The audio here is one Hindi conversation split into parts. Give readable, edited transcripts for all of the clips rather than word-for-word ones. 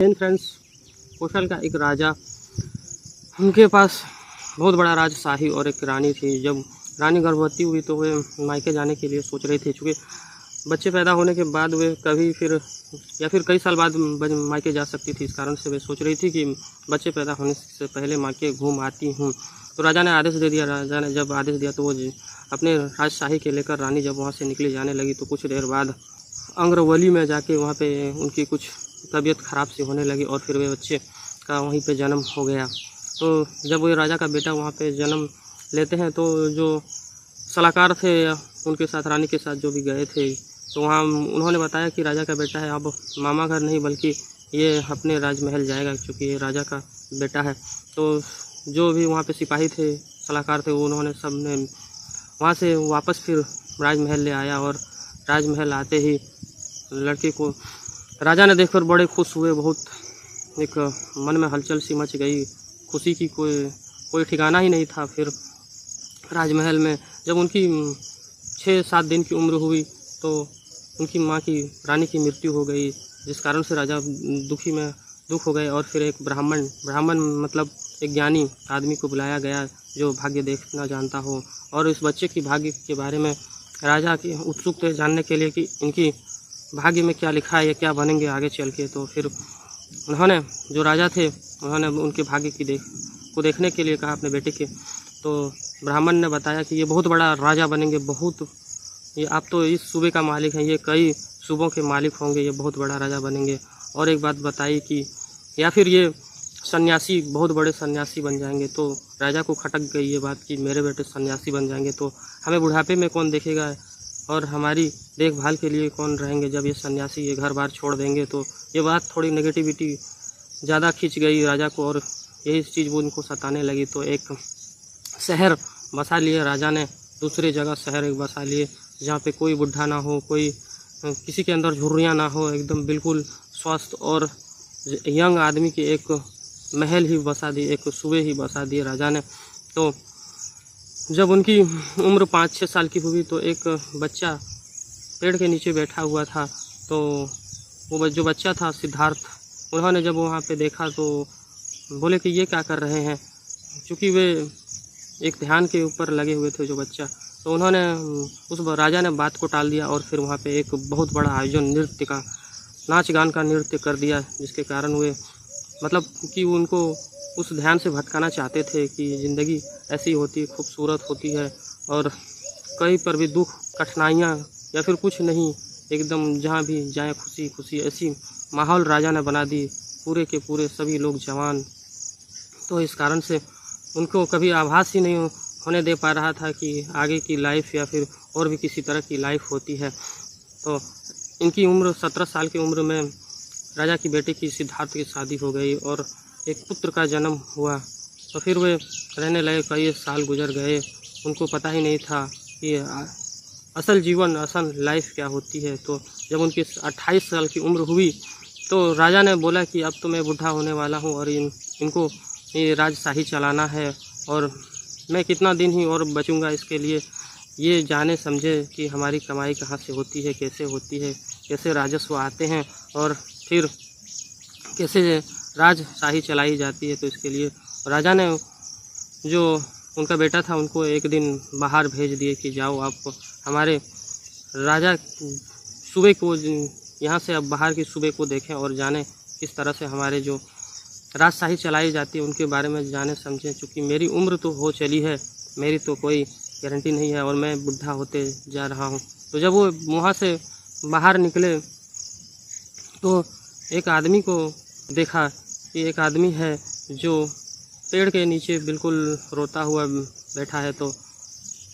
फ्रेंड्स, कौशल का एक राजा, उनके पास बहुत बड़ा राजशाही और एक रानी थी। जब रानी गर्भवती हुई तो वे मायके जाने के लिए सोच रही थी। चूँकि बच्चे पैदा होने के बाद वे कभी फिर या फिर कई साल बाद मायके जा सकती थी। इस कारण से वे सोच रही थी कि बच्चे पैदा होने से पहले मायके घूम आती हूँ। तो राजा ने आदेश दे दिया। राजा ने जब आदेश दिया तो वो अपने राजशाही के लेकर रानी जब वहाँ से निकली जाने लगी तो कुछ देर बाद अंग्रवली में जाके वहाँ पे उनकी कुछ तबीयत ख़राब सी होने लगी और फिर वे बच्चे का वहीं पे जन्म हो गया। तो जब वो राजा का बेटा वहाँ पे जन्म लेते हैं तो जो सलाहकार थे उनके साथ, रानी के साथ जो भी गए थे, तो वहाँ उन्होंने बताया कि राजा का बेटा है, अब मामा घर नहीं बल्कि ये अपने राजमहल जाएगा, क्योंकि ये राजा का बेटा है। तो जो भी वहाँ पे सिपाही थे, सलाहकार थे, उन्होंने सब ने वहाँ से वापस फिर राजमहल ले आया। और राजमहल आते ही लड़के को राजा ने देखकर बड़े खुश हुए। बहुत एक मन में हलचल सी मच गई, खुशी की कोई ठिकाना ही नहीं था। फिर राजमहल में जब उनकी 6-7 दिन की उम्र हुई तो उनकी माँ की, रानी की मृत्यु हो गई, जिस कारण से राजा दुख हो गए। और फिर एक ब्राह्मण मतलब एक ज्ञानी आदमी को बुलाया गया जो भाग्य देखना जानता हो, और इस बच्चे की भाग्य के बारे में राजा की उत्सुक थे जानने के लिए कि इनकी भाग्य में क्या लिखा है, ये क्या बनेंगे आगे चल के। तो फिर उन्होंने, जो राजा थे, उन्होंने उनके भाग्य को देखने के लिए कहा अपने बेटे के। तो ब्राह्मण ने बताया कि ये बहुत बड़ा राजा बनेंगे, ये आप तो इस सूबे का मालिक हैं, ये कई सूबों के मालिक होंगे, ये बहुत बड़ा राजा बनेंगे। और एक बात बताई कि या फिर ये सन्यासी, बहुत बड़े सन्यासी बन जाएंगे। तो राजा को खटक गई ये बात कि मेरे बेटे सन्यासी बन जाएंगे तो हमें बुढ़ापे में कौन देखेगा और हमारी देखभाल के लिए कौन रहेंगे जब ये सन्यासी ये घर बार छोड़ देंगे। तो ये बात थोड़ी नेगेटिविटी ज़्यादा खींच गई राजा को और यही चीज़ वो उनको सताने लगी। तो एक शहर बसा लिए राजा ने, दूसरी जगह शहर एक बसा लिए जहाँ पे कोई बुढ़ा ना हो, कोई किसी के अंदर झुर्रियाँ ना हो, एकदम बिल्कुल स्वस्थ और यंग आदमी के एक महल ही बसा दिए, एक सूबे ही बसा दिए राजा ने। तो जब उनकी उम्र 5-6 साल की हुई तो एक बच्चा पेड़ के नीचे बैठा हुआ था। तो वो जो बच्चा था सिद्धार्थ, उन्होंने जब वहाँ पे देखा तो बोले कि ये क्या कर रहे हैं, क्योंकि वे एक ध्यान के ऊपर लगे हुए थे जो बच्चा। तो उन्होंने उस राजा ने बात को टाल दिया और फिर वहाँ पे एक बहुत बड़ा आयोजन, नृत्य का, नाच गान का नृत्य कर दिया, जिसके कारण वे मतलब कि उनको उस ध्यान से भटकाना चाहते थे कि ज़िंदगी ऐसी होती, खूबसूरत होती है और कहीं पर भी दुख, कठिनाइयाँ या फिर कुछ नहीं, एकदम जहाँ भी जाएं खुशी खुशी, ऐसी माहौल राजा ने बना दी, पूरे के पूरे सभी लोग जवान। तो इस कारण से उनको कभी आभास ही नहीं होने दे पा रहा था कि आगे की लाइफ या फिर और भी किसी तरह की लाइफ होती है। तो इनकी उम्र 17 साल की उम्र में राजा की बेटे की, सिद्धार्थ की शादी हो गई और एक पुत्र का जन्म हुआ। तो फिर वे रहने लगे, कई साल गुजर गए, उनको पता ही नहीं था कि असल जीवन, असल लाइफ क्या होती है। तो जब उनकी 28 साल की उम्र हुई तो राजा ने बोला कि अब तो मैं बूढ़ा होने वाला हूँ और इनको ये राजशाही चलाना है और मैं कितना दिन ही और बचूंगा, इसके लिए ये जाने समझे कि हमारी कमाई कहाँ से होती है, कैसे राजस्व आते हैं और फिर कैसे राजशाही चलाई जाती है। तो इसके लिए राजा ने, जो उनका बेटा था, उनको एक दिन बाहर भेज दिए कि जाओ आप हमारे राजा सूबे को, यहाँ से अब बाहर की सूबे को देखें और जानें किस तरह से हमारे जो राजशाही चलाई जाती है उनके बारे में जाने समझें। क्योंकि मेरी उम्र तो हो चली है, मेरी तो कोई गारंटी नहीं है और मैं बुढ़ा होते जा रहा हूँ। तो जब वो वहाँ से बाहर निकले तो एक आदमी को देखा कि एक आदमी है जो पेड़ के नीचे बिल्कुल रोता हुआ बैठा है। तो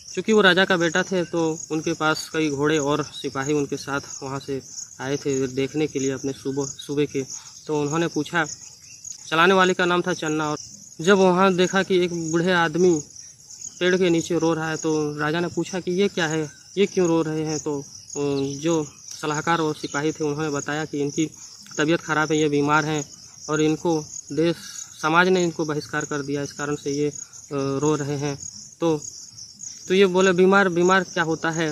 चूँकि वो राजा का बेटा थे तो उनके पास कई घोड़े और सिपाही उनके साथ वहाँ से आए थे देखने के लिए अपने सूबे के। तो उन्होंने पूछा, चलाने वाले का नाम था चन्ना, और जब वहाँ देखा कि एक बूढ़े आदमी पेड़ के नीचे रो रहा है तो राजा ने पूछा कि ये क्या है, ये क्यों रो रहे हैं। तो जो सलाहकार और सिपाही थे उन्होंने बताया कि इनकी तबीयत ख़राब है, ये बीमार हैं और इनको समाज ने इनको बहिष्कार कर दिया, इस कारण से ये रो रहे हैं। तो ये बोले, बीमार क्या होता है।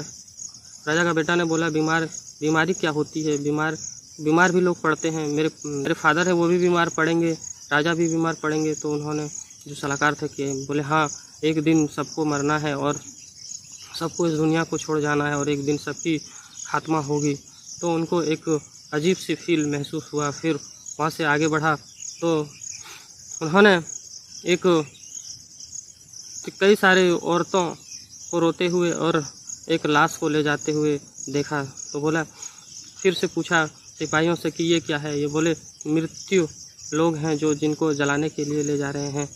राजा का बेटा ने बोला, बीमारी क्या होती है, बीमार बीमार भी लोग पड़ते हैं। मेरे मेरे फादर है वो भी बीमार पड़ेंगे, राजा भी बीमार पड़ेंगे। तो उन्होंने जो सलाहकार थे कि बोले हाँ, एक दिन सबको मरना है और सबको इस दुनिया को छोड़ जाना है और एक दिन सबकी खात्मा होगी। तो उनको एक अजीब सी फील महसूस हुआ। फिर वहाँ से आगे बढ़ा तो उन्होंने कई सारे औरतों को रोते हुए और एक लाश को ले जाते हुए देखा। तो बोला, फिर से पूछा सिपाहियों से कि ये क्या है। ये बोले मृत्यु लोग हैं जो जिनको जलाने के लिए ले जा रहे हैं।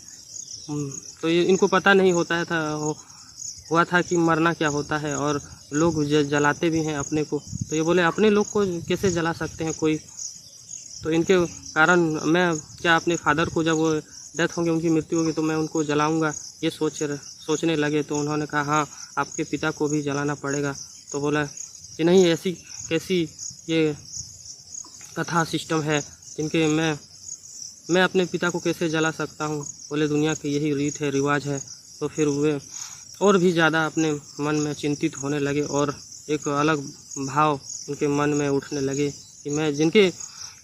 तो ये इनको पता नहीं होता हुआ था कि मरना क्या होता है और लोग जलाते भी हैं अपने को। तो ये बोले अपने लोग को कैसे जला सकते हैं कोई। तो इनके कारण मैं क्या अपने फादर को जब वो डेथ होगी, उनकी मृत्यु होगी, तो मैं उनको जलाऊंगा, ये सोचने लगे। तो उन्होंने कहा हाँ, आपके पिता को भी जलाना पड़ेगा। तो बोला कि नहीं, ऐसी कैसी ये कथा सिस्टम है जिनके मैं अपने पिता को कैसे जला सकता हूँ। बोले दुनिया की यही रीत है, रिवाज है। तो फिर वे और भी ज़्यादा अपने मन में चिंतित होने लगे और एक अलग भाव उनके मन में उठने लगे कि मैं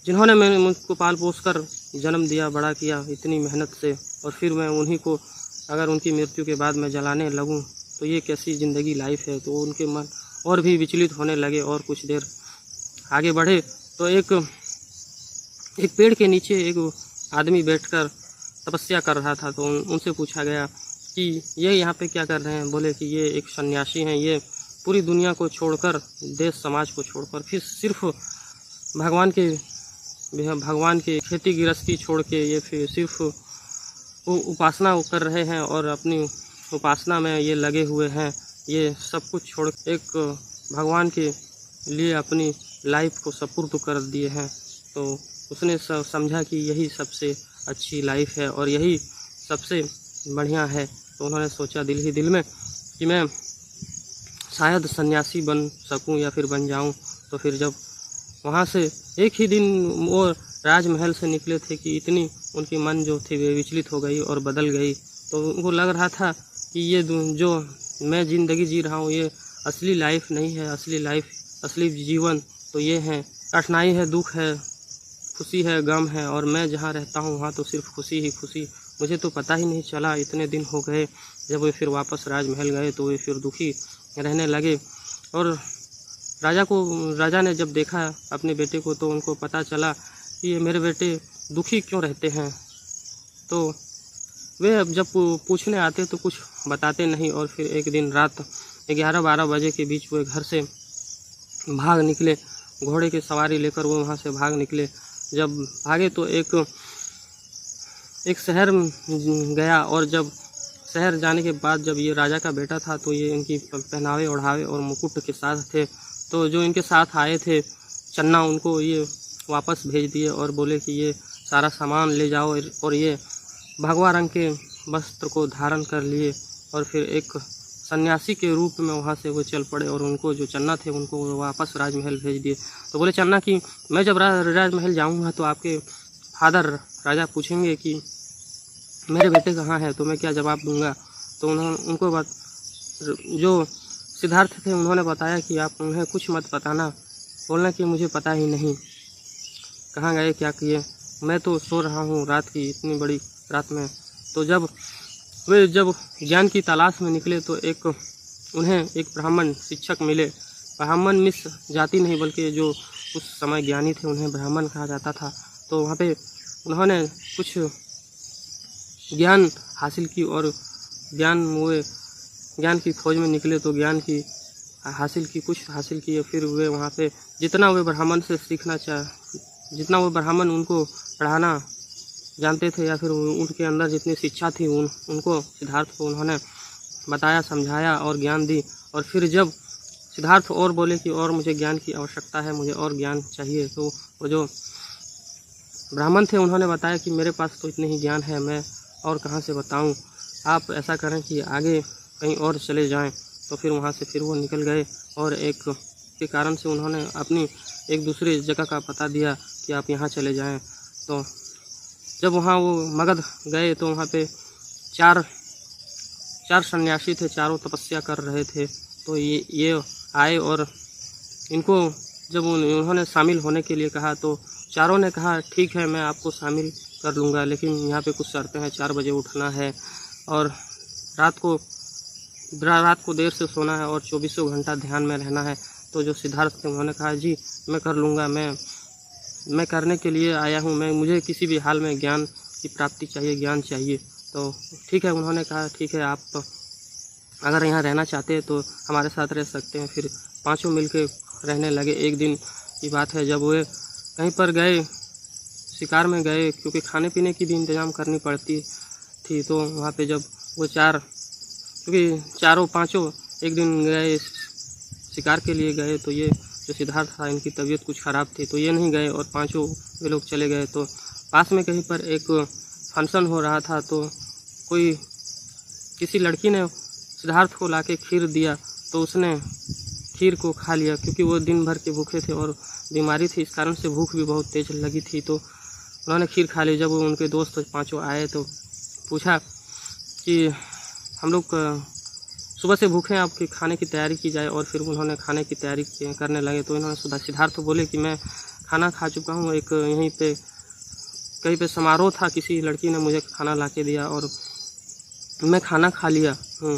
जिन्होंने मैंने मुझको पाल पोस कर जन्म दिया, बड़ा किया इतनी मेहनत से, और फिर मैं उन्हीं को अगर उनकी मृत्यु के बाद मैं जलाने लगूं तो ये कैसी ज़िंदगी लाइफ है। तो उनके मन और भी विचलित होने लगे और कुछ देर आगे बढ़े तो एक पेड़ के नीचे एक आदमी बैठकर तपस्या कर रहा था। तो उनसे पूछा गया कि ये यहाँ पे क्या कर रहे हैं। बोले कि ये एक सन्यासी हैं, ये पूरी दुनिया को छोड़कर, देश समाज को छोड़कर, फिर सिर्फ भगवान के खेती गृहस्थी छोड़ के ये फिर सिर्फ उपासना कर रहे हैं और अपनी उपासना में ये लगे हुए हैं। ये सब कुछ छोड़ एक भगवान के लिए अपनी लाइफ को सपुर्द कर दिए हैं। तो उसने समझा कि यही सबसे अच्छी लाइफ है और यही सबसे बढ़िया है। तो उन्होंने सोचा दिल ही दिल में कि मैं शायद सन्यासी बन सकूं या फिर बन जाऊं। तो फिर जब वहाँ से एक ही दिन वो राजमहल से निकले थे कि इतनी उनकी मन जो थी वे विचलित हो गई और बदल गई। तो उनको लग रहा था कि ये जो मैं ज़िंदगी जी रहा हूँ ये असली लाइफ नहीं है। असली जीवन तो ये है, कठिनाई है, दुख है, खुशी है, गम है, और मैं जहाँ रहता हूँ वहाँ तो सिर्फ खुशी ही खुशी। मुझे तो पता ही नहीं चला, इतने दिन हो गए। जब वे फिर वापस राजमहल गए तो वे फिर दुखी रहने लगे। और राजा ने जब देखा अपने बेटे को तो उनको पता चला कि ये मेरे बेटे दुखी क्यों रहते हैं। तो वे अब जब पूछने आते तो कुछ बताते नहीं। और फिर एक दिन रात 11-12 बजे के बीच वो घर से भाग निकले, घोड़े की सवारी लेकर वो वहाँ से भाग निकले। जब भागे तो एक शहर गया, और जब शहर जाने के बाद जब ये राजा का बेटा था तो ये इनकी पहनावे ओढ़ावे और मुकुट के साथ थे। तो जो इनके साथ आए थे चन्ना, उनको ये वापस भेज दिए और बोले कि ये सारा सामान ले जाओ, और ये भगवा रंग के वस्त्र को धारण कर लिए और फिर एक सन्यासी के रूप में वहाँ से वो चल पड़े। और उनको जो चन्ना थे उनको वापस राजमहल भेज दिए। तो बोले चन्ना कि मैं जब राजमहल जाऊँगा तो आपके फादर राजा पूछेंगे कि मेरे बेटे कहाँ हैं, तो मैं क्या जवाब दूंगा। तो उनको जो सिद्धार्थ थे उन्होंने बताया कि आप उन्हें कुछ मत बताना, बोलना कि मुझे पता ही नहीं कहाँ गए, क्या किए, मैं तो सो रहा हूँ रात की, इतनी बड़ी रात में। तो जब वे ज्ञान की तलाश में निकले तो उन्हें एक ब्राह्मण शिक्षक मिले। ब्राह्मण मिस जाति नहीं बल्कि जो उस समय ज्ञानी थे उन्हें ब्राह्मण कहा जाता था। तो वहाँ पे उन्होंने कुछ ज्ञान हासिल की और ज्ञान की खोज में निकले। तो ज्ञान की कुछ हासिल किए। फिर वे वहाँ पे जितना वे ब्राह्मण से जितना वो ब्राह्मण उनको पढ़ाना जानते थे या फिर उनके अंदर जितनी शिक्षा थी उनको सिद्धार्थ को उन्होंने बताया, समझाया और ज्ञान दी। और फिर जब सिद्धार्थ और बोले कि और मुझे ज्ञान की आवश्यकता है, मुझे और ज्ञान चाहिए, तो वो जो ब्राह्मण थे उन्होंने बताया कि मेरे पास तो इतने ही ज्ञान है, मैं और कहाँ से बताऊं, आप ऐसा करें कि आगे कहीं और चले जाएं। तो फिर वहाँ से फिर वो निकल गए और एक के कारण से उन्होंने अपनी एक दूसरी जगह का पता दिया कि आप यहाँ चले जाएं। तो जब वहाँ वो मगध गए तो वहाँ पे चार सन्यासी थे, चारों तपस्या कर रहे थे। तो ये आए और इनको जब उन्होंने शामिल होने के लिए कहा तो चारों ने कहा ठीक है, मैं आपको शामिल कर लूँगा, लेकिन यहाँ पे कुछ शर्तें हैं। 4 बजे उठना है और रात को देर से सोना है और 24 घंटा ध्यान में रहना है। तो जो सिद्धार्थ थे उन्होंने कहा जी मैं कर लूँगा, मैं करने के लिए आया हूँ, मुझे किसी भी हाल में ज्ञान की प्राप्ति चाहिए, ज्ञान चाहिए। तो ठीक है, उन्होंने कहा ठीक है, आप अगर यहाँ रहना चाहते हैं तो हमारे साथ रह सकते हैं। फिर पांचों मिलके रहने लगे। एक दिन की बात है जब वे कहीं पर गए, शिकार में गए, क्योंकि खाने पीने की भी इंतज़ाम करनी पड़ती थी। तो वहाँ पे जब वो क्योंकि चारों पांचों एक दिन गए शिकार के लिए गए, तो ये जो सिद्धार्थ था इनकी तबीयत कुछ ख़राब थी तो ये नहीं गए और पांचों वे लोग चले गए। तो पास में कहीं पर एक फंक्शन हो रहा था, तो किसी लड़की ने सिद्धार्थ को लाके खीर दिया, तो उसने खीर को खा लिया, क्योंकि वो दिन भर के भूखे थे और बीमारी थी, इस कारण से भूख भी बहुत तेज लगी थी। तो उन्होंने खीर खा ली। जब वो उनके दोस्त पांचों आए तो पूछा कि हम लोग सुबह से भूखे हैं, आपकी खाने की तैयारी की जाए। और फिर उन्होंने खाने की तैयारी करने लगे। तो इन्होंने सिद्धार्थ बोले कि मैं खाना खा चुका हूँ, एक यहीं पे कहीं पे समारोह था, किसी लड़की ने मुझे खाना ला के दिया और मैं खाना खा लिया हूँ।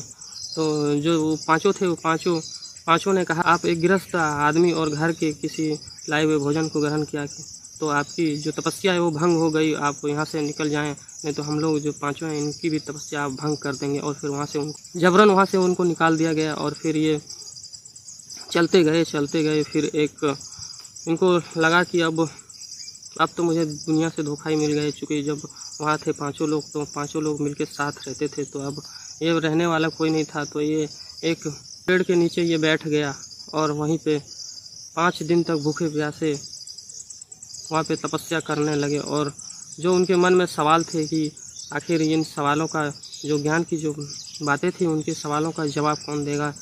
तो जो वो पांचों थे, वो पांचों ने कहा आप एक गृहस्थ आदमी और घर के किसी लाए हुए भोजन को ग्रहण किया, तो आपकी जो तपस्या है वो भंग हो गई, आप यहाँ से निकल जाएं, नहीं तो हम लोग जो पांचों हैं इनकी भी तपस्या आप भंग कर देंगे। और फिर वहाँ से जबरन वहाँ से उनको निकाल दिया गया। और फिर ये चलते गए। फिर इनको लगा कि अब तो मुझे दुनिया से धोखा ही मिल गया, चूँकि जब वहाँ थे पांचों लोग तो पांचों लोग मिलके साथ रहते थे, तो अब ये रहने वाला कोई नहीं था। तो ये एक पेड़ के नीचे ये बैठ गया और वहीं पे 5 दिन तक भूखे प्यासे वहाँ पे तपस्या करने लगे। और जो उनके मन में सवाल थे कि आखिर इन सवालों का जो ज्ञान की जो बातें थी, उनके सवालों का जवाब कौन देगा।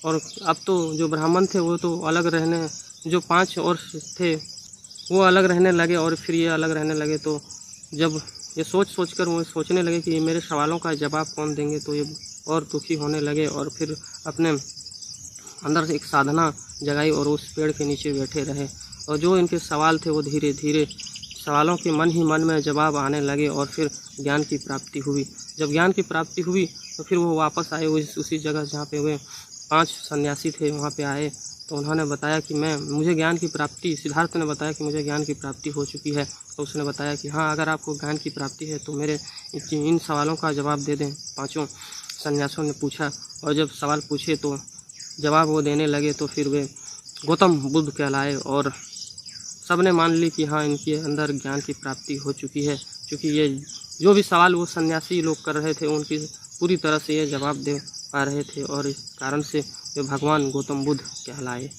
और अब तो जो ब्राह्मण थे वो तो अलग रहने, जो 5 और थे वो अलग रहने लगे और फिर ये अलग रहने लगे। तो जब ये सोचकर वो सोचने लगे कि मेरे सवालों का जवाब कौन देंगे, तो ये और दुखी होने लगे और फिर अपने अंदर से एक साधना जगाई और उस पेड़ के नीचे बैठे रहे। और जो इनके सवाल थे वो धीरे धीरे सवालों के मन ही मन में जवाब आने लगे और फिर ज्ञान की प्राप्ति हुई। जब ज्ञान की प्राप्ति हुई तो फिर वो वापस आए उसी जगह जहाँ पे वे 5 सन्यासी थे, वहाँ पे आए। तो उन्होंने बताया कि मुझे ज्ञान की प्राप्ति, सिद्धार्थ ने बताया कि मुझे ज्ञान की प्राप्ति हो चुकी है। तो उसने बताया कि हाँ, अगर आपको ज्ञान की प्राप्ति है तो मेरे इन सवालों का जवाब दे दें। पांचों सन्यासियों ने पूछा और जब सवाल पूछे तो जवाब वो देने लगे, तो फिर वे गौतम बुद्ध कहलाए और सबने मान ली कि हाँ, इनके अंदर ज्ञान की प्राप्ति हो चुकी है, क्योंकि ये जो भी सवाल वो सन्यासी लोग कर रहे थे उनकी पूरी तरह से ये जवाब दे पा रहे थे और इस कारण से वे भगवान गौतम बुद्ध कहलाए।